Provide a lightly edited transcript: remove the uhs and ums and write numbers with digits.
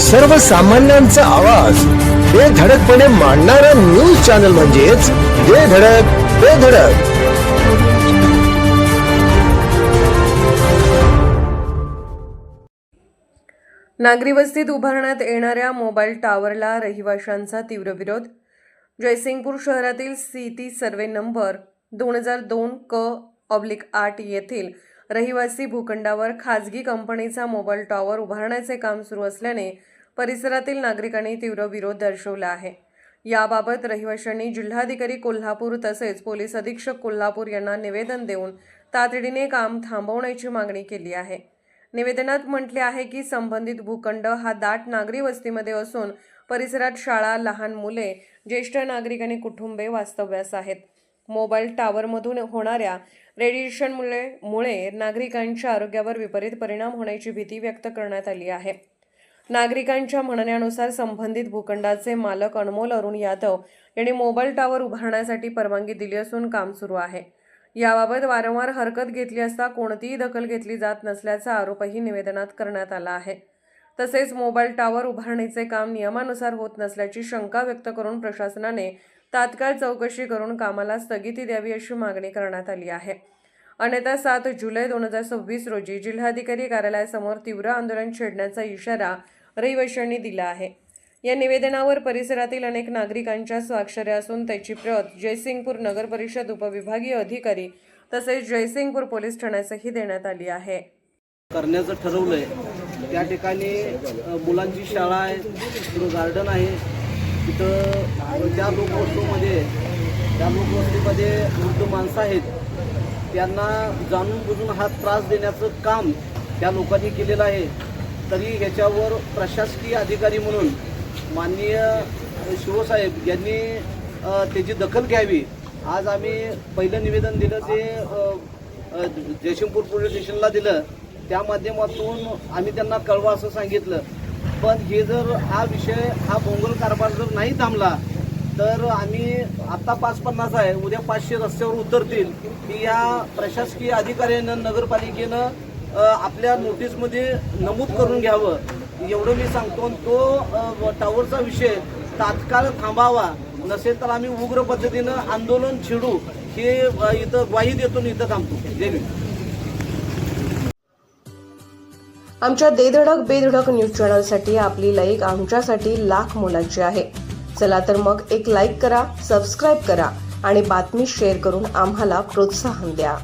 सर्वसामान्यांचा आवाज बेधडकपणे मांडणारा न्यूज चॅनल म्हणजेच बेधडक. नागरी वस्तीत उभारण्यात येणाऱ्या मोबाईल टावरला रहिवाशांचा तीव्र विरोध. जयसिंगपूर शहरातील सिटी सर्वे नंबर 2002-8 येथील रहिवासी भूखंडावर खाजगी कंपनीचा मोबाईल टॉवर उभारण्याचे काम सुरू असल्याने परिसरातील नागरिकांनी तीव्र विरोध दर्शवला आहे. याबाबत रहिवाशांनी जिल्हाधिकारी कोल्हापूर तसेच पोलीस अधीक्षक कोल्हापूर यांना निवेदन देऊन तातडीने काम थांबवण्याची मागणी केली आहे. निवेदनात म्हटले आहे की संबंधित भूखंड हा दाट नागरी वस्तीमध्ये असून परिसरात शाळा, लहान मुले, ज्येष्ठ नागरिक आणि कुटुंबे वास्तव्यास आहेत. मोबाईल टावरमधून होणाऱ्या रेडिएशनमुळे नागरिकांच्या आरोग्यावर विपरीत परिणाम होण्याची भीती व्यक्त करण्यात आली आहे. नागरिकांच्या म्हणण्यानुसार संबंधित भूखंडाचे मालक अनमोल अरुण यादव यांनी मोबाईल टावर उभारण्यासाठी परवानगी दिली असून काम सुरू आहे. याबाबत वारंवार हरकत घेतली असता कोणतीही दखल घेतली जात नसल्याचा आरोपही निवेदनात करण्यात आला आहे. तसेच मोबाईल टावर उभारणीचे काम नियमानुसार होत नसल्याची शंका व्यक्त करून प्रशासनाने तात्काळ चौकशी करून कामाला स्थगिती द्यावी अशी मागणी करण्यात आली आहे. अन्यथा 7 जुलै 2026 रोजी जिल्हाधिकारी कार्यालयासमोर तीव्र आंदोलन छेडण्याचा इशारा रहिवाशांनी दिला आहे. या निवेदनावर परिसरातील अनेक नागरिकांच्या स्वाक्षऱ्या असून त्याची प्रत जयसिंगपूर नगर परिषद उपविभागीय अधिकारी तसेच जयसिंगपूर पोलीस ठाण्यासही देण्यात आली आहे. करण्याचं ठरवलंय त्या ठिकाणी मुलांची शाळा आहे, गार्डन आहे. तिथं त्या लोकवस्तीमध्ये वृद्ध माणसं आहेत, त्यांना जाणून बुजून हा त्रास देण्याचं काम त्या लोकांनी केलेलं आहे. तरी ह्याच्यावर प्रशासकीय अधिकारी म्हणून माननीय शिवसाहेब यांनी त्याची दखल घ्यावी. आज आम्ही पहिलं निवेदन दिलं ते जयसिंगपूर पोलीस स्टेशनला दिलं. त्या माध्यमातून आम्ही त्यांना कळवा असं सांगितलं. पण हे जर हा बोंगल कारभार जर नाही थांबला तर आम्ही आत्ता 550 आहे, उद्या 500 रस्त्यावर उतरतील. की या प्रशासकीय अधिकाऱ्यानं नगरपालिकेनं आपल्या नोटीसमध्ये नमूद करून घ्यावं एवढं मी सांगतो. तो टावरचा विषय तात्काळ थांबावा, नसेल तर आम्ही उग्र पद्धतीनं आंदोलन छेडू हे इथं ग्वाही देतो, इथं थांबतो. जय भीम. आमच्या बेधडक न्यूज चॅनलसाठी आपली लाईक आमच्यासाठी लाख मोलाची आहे. चला तर मग एक लाईक करा, सबस्क्राईब करा आणि बातमी शेअर करून आम्हाला प्रोत्साहन द्या.